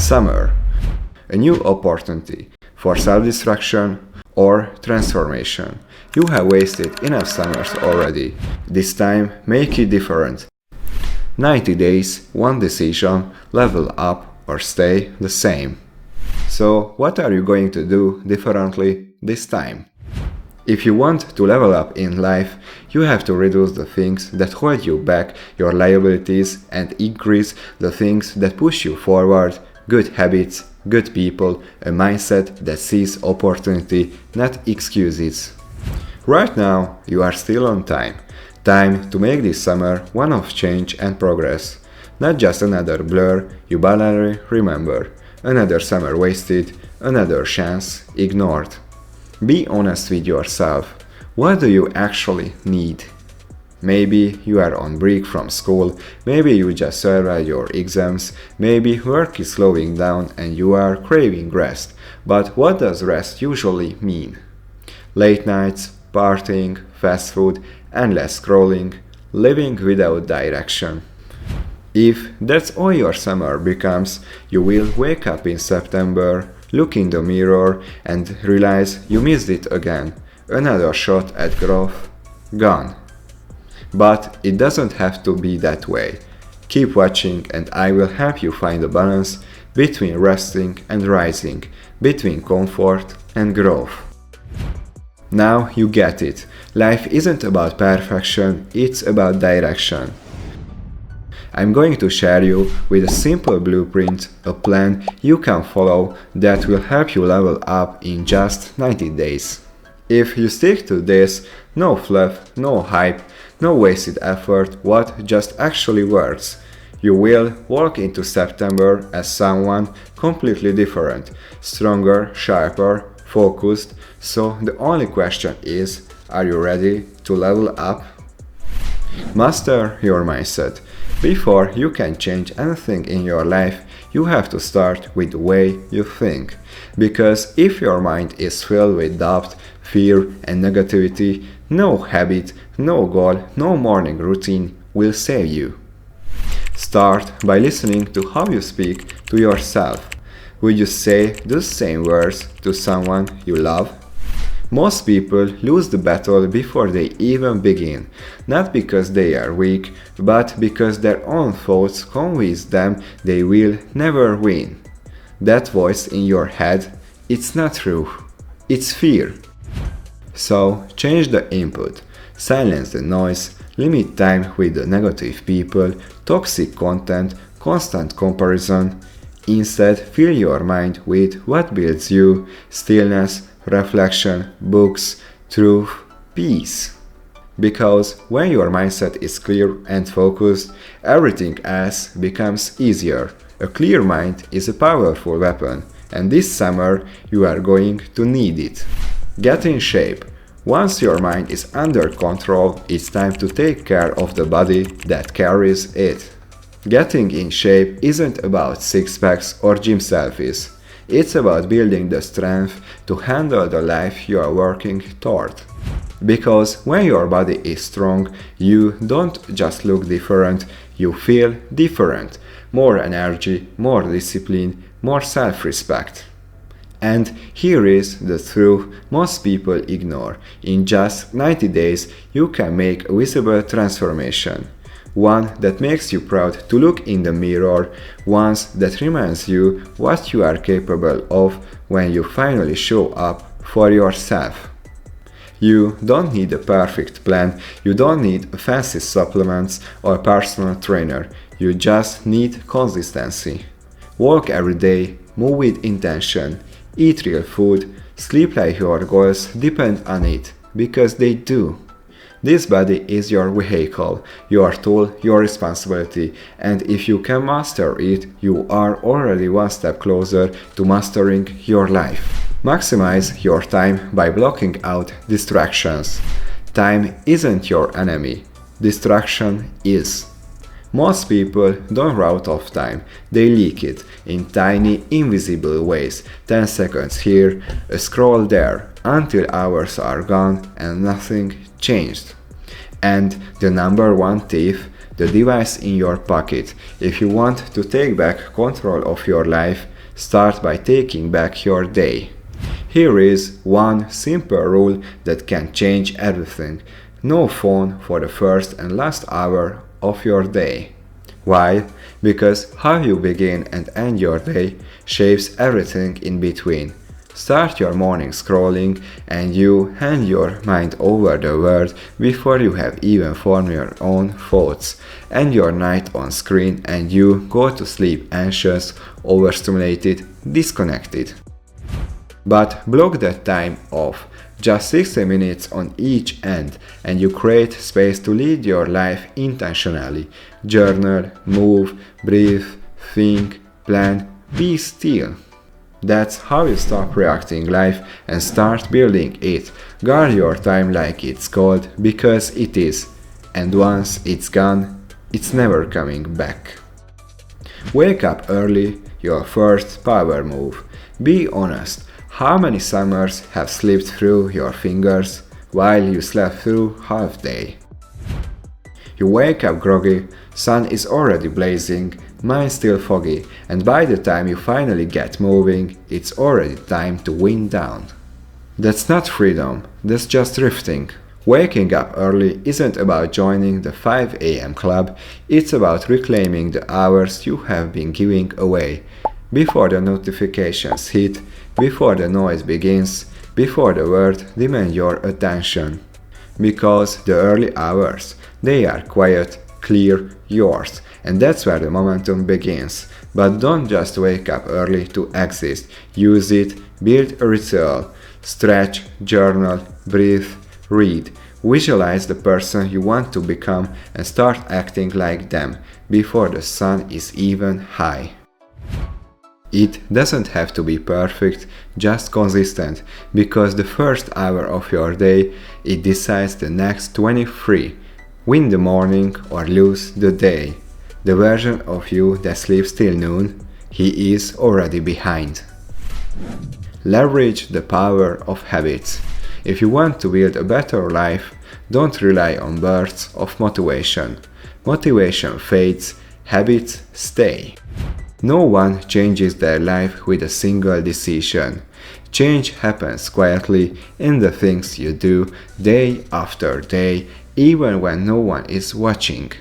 Summer, a new opportunity for self-destruction or transformation. You have wasted enough summers already. This time, make it different. 90 days, one decision, level up or stay the same. So, what are you going to do differently this time? If you want to level up in life, you have to reduce the things that hold you back, your liabilities, and increase the things that push you forward, good habits, good people, a mindset that sees opportunity, not excuses. Right now, you are still on time. Time to make this summer one of change and progress. Not just another blur you barely remember, another summer wasted, another chance ignored. Be honest with yourself. What do you actually need? Maybe you are on break from school, maybe you just survived your exams, maybe work is slowing down and you are craving rest. But what does rest usually mean? Late nights, partying, fast food, endless scrolling, living without direction. If that's all your summer becomes, you will wake up in September, look in the mirror and realize you missed it again. Another shot at growth, gone. But it doesn't have to be that way. Keep watching and I will help you find a balance between resting and rising, between comfort and growth. Now you get it. Life isn't about perfection, it's about direction. I'm going to share you with a simple blueprint, a plan you can follow that will help you level up in just 90 days. If you stick to this, no fluff, no hype, no wasted effort, what just actually works. You will walk into September as someone completely different, stronger, sharper, focused. So the only question is, are you ready to level up? Master your mindset. Before you can change anything in your life, you have to start with the way you think. Because if your mind is filled with doubt, fear, and negativity, no habit, no goal, no morning routine will save you. Start by listening to how you speak to yourself. Would you say the same words to someone you love? Most people lose the battle before they even begin, not because they are weak, but because their own thoughts convince them they will never win. That voice in your head, it's not true, it's fear. So change the input, silence the noise, limit time with the negative people, toxic content, constant comparison. Instead, fill your mind with what builds you, stillness, reflection, books, truth, peace. Because when your mindset is clear and focused, everything else becomes easier. A clear mind is a powerful weapon, and this summer you are going to need it. Get in shape. Once your mind is under control, it's time to take care of the body that carries it. Getting in shape isn't about six-packs or gym selfies. It's about building the strength to handle the life you are working toward. Because when your body is strong, you don't just look different, you feel different. More energy, more discipline, more self-respect. And here is the truth most people ignore. In just 90 days, you can make a visible transformation. One that makes you proud to look in the mirror, one that reminds you what you are capable of when you finally show up for yourself. You don't need a perfect plan, you don't need fancy supplements or a personal trainer, you just need consistency. Walk every day, move with intention, eat real food, sleep like your goals depend on it, because they do. This body is your vehicle, your tool, your responsibility, and if you can master it, you are already one step closer to mastering your life. Maximize your time by blocking out distractions. Time isn't your enemy, distraction is. Most people don't run out of time, they leak it in tiny, invisible ways. 10 seconds here, a scroll there, until hours are gone and nothing changed. And the number one thief, the device in your pocket. If you want to take back control of your life, Start by taking back your day. Here is one simple rule that can change everything. No phone for the first and last hour of your day. Why? Because how you begin and end your day shapes everything in between. Start your morning scrolling and you hand your mind over the world before you have even formed your own thoughts. End your night on screen and you go to sleep anxious, overstimulated, disconnected. But block that time off, just 60 minutes on each end, and you create space to lead your life intentionally. Journal, move, breathe, think, plan, be still. That's how you stop reacting life and start building it. Guard your time like it's gold, because it is. And once it's gone, it's never coming back. Wake up early, your first power move. Be honest. How many summers have slipped through your fingers while you slept through half day? You wake up groggy, sun is already blazing, mind still foggy, and by the time you finally get moving, it's already time to wind down. That's not freedom, that's just drifting. Waking up early isn't about joining the 5 a.m. club, it's about reclaiming the hours you have been giving away. Before the notifications hit, before the noise begins, before the world demands your attention. Because the early hours, they are quiet, clear, yours, and that's where the momentum begins. But don't just wake up early to exist, use it, build a ritual, stretch, journal, breathe, read. Visualize the person you want to become and start acting like them before the sun is even high. It doesn't have to be perfect, just consistent, because the first hour of your day, it decides the next 23. Win the morning or lose the day. The version of you that sleeps till noon, he is already behind. Leverage the power of habits. If you want to build a better life, don't rely on bursts of motivation. Motivation fades, habits stay. No one changes their life with a single decision. Change happens quietly in the things you do day after day, even when no one is watching.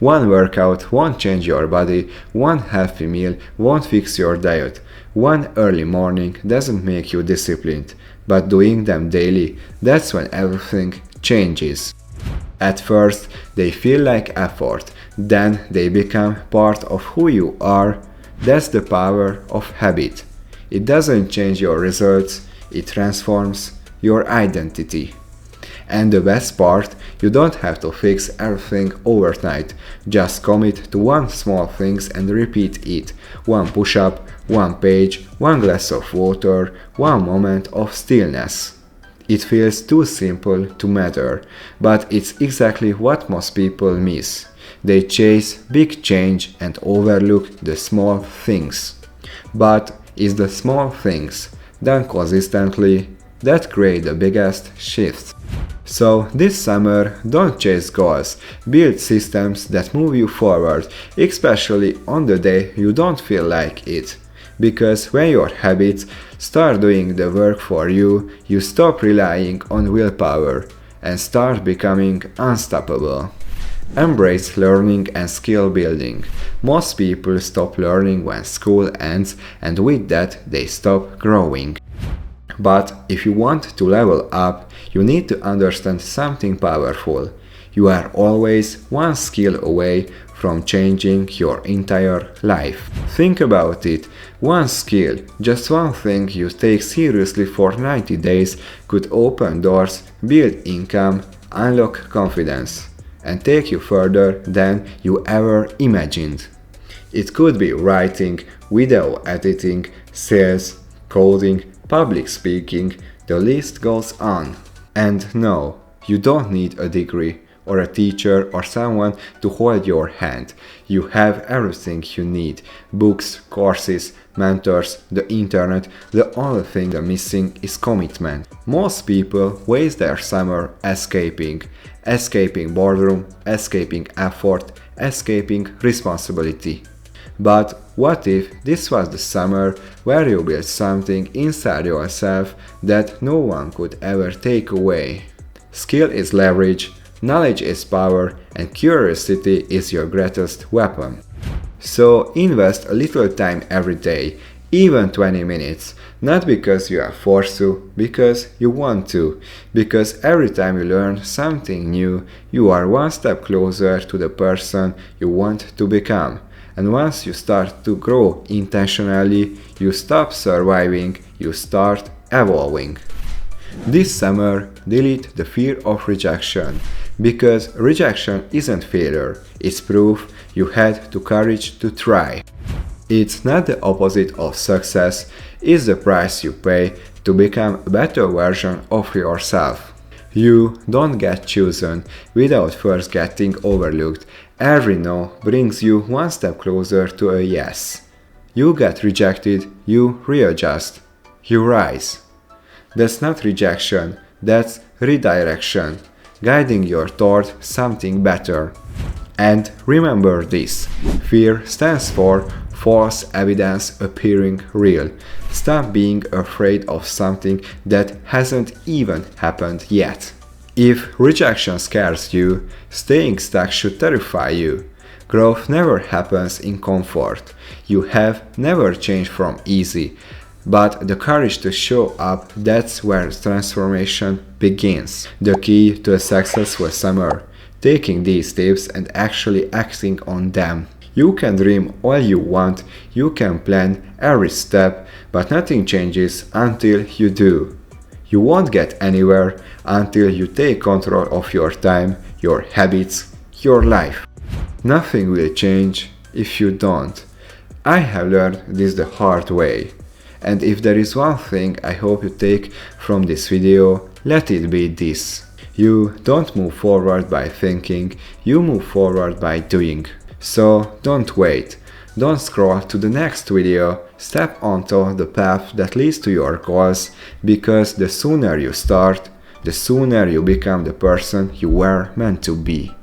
One workout won't change your body, one healthy meal won't fix your diet, one early morning doesn't make you disciplined, but doing them daily, that's when everything changes. At first, they feel like effort, then they become part of who you are. That's the power of habit. It doesn't change your results, it transforms your identity. And the best part, you don't have to fix everything overnight. Just commit to one small thing and repeat it. One push-up, one page, one glass of water, one moment of stillness. It feels too simple to matter, but it's exactly what most people miss. They chase big change and overlook the small things. But it's the small things, done consistently, that create the biggest shift. So this summer, don't chase goals, build systems that move you forward, especially on the day you don't feel like it. Because when your habits start doing the work for you, you stop relying on willpower and start becoming unstoppable. Embrace learning and skill building. Most people stop learning when school ends, and with that they stop growing. But if you want to level up, you need to understand something powerful. You are always one skill away from changing your entire life. Think about it. One skill, just one thing you take seriously for 90 days could open doors, build income, unlock confidence, and take you further than you ever imagined. It could be writing, video editing, sales, coding, public speaking, the list goes on. And no, you don't need a degree or a teacher or someone to hold your hand. You have everything you need: books, courses, mentors, the internet. The only thing missing is commitment. Most people waste their summer escaping boredom, escaping effort, escaping responsibility. But what if this was the summer where you built something inside yourself that no one could ever take away? Skill is leverage, knowledge is power, and curiosity is your greatest weapon. So invest a little time every day, even 20 minutes, not because you are forced to, because you want to. Because every time you learn something new, you are one step closer to the person you want to become. And once you start to grow intentionally, you stop surviving, you start evolving. This summer, delete the fear of rejection, because rejection isn't failure, it's proof you had the courage to try. It's not the opposite of success, it's the price you pay to become a better version of yourself. You don't get chosen without first getting overlooked. Every no brings you one step closer to a yes. You get rejected, you readjust, you rise. That's not rejection, that's redirection, guiding you toward something better. And remember this, fear stands for false evidence appearing real. Stop being afraid of something that hasn't even happened yet. If rejection scares you, staying stuck should terrify you. Growth never happens in comfort. You have never changed from easy. But the courage to show up, that's where transformation begins. The key to a successful summer, taking these tips and actually acting on them. You can dream all you want, you can plan every step, but nothing changes until you do. You won't get anywhere until you take control of your time, your habits, your life. Nothing will change if you don't. I have learned this the hard way. And if there is one thing I hope you take from this video, let it be this. You don't move forward by thinking, you move forward by doing. So don't wait, don't scroll to the next video, step onto the path that leads to your goals, because the sooner you start, the sooner you become the person you were meant to be.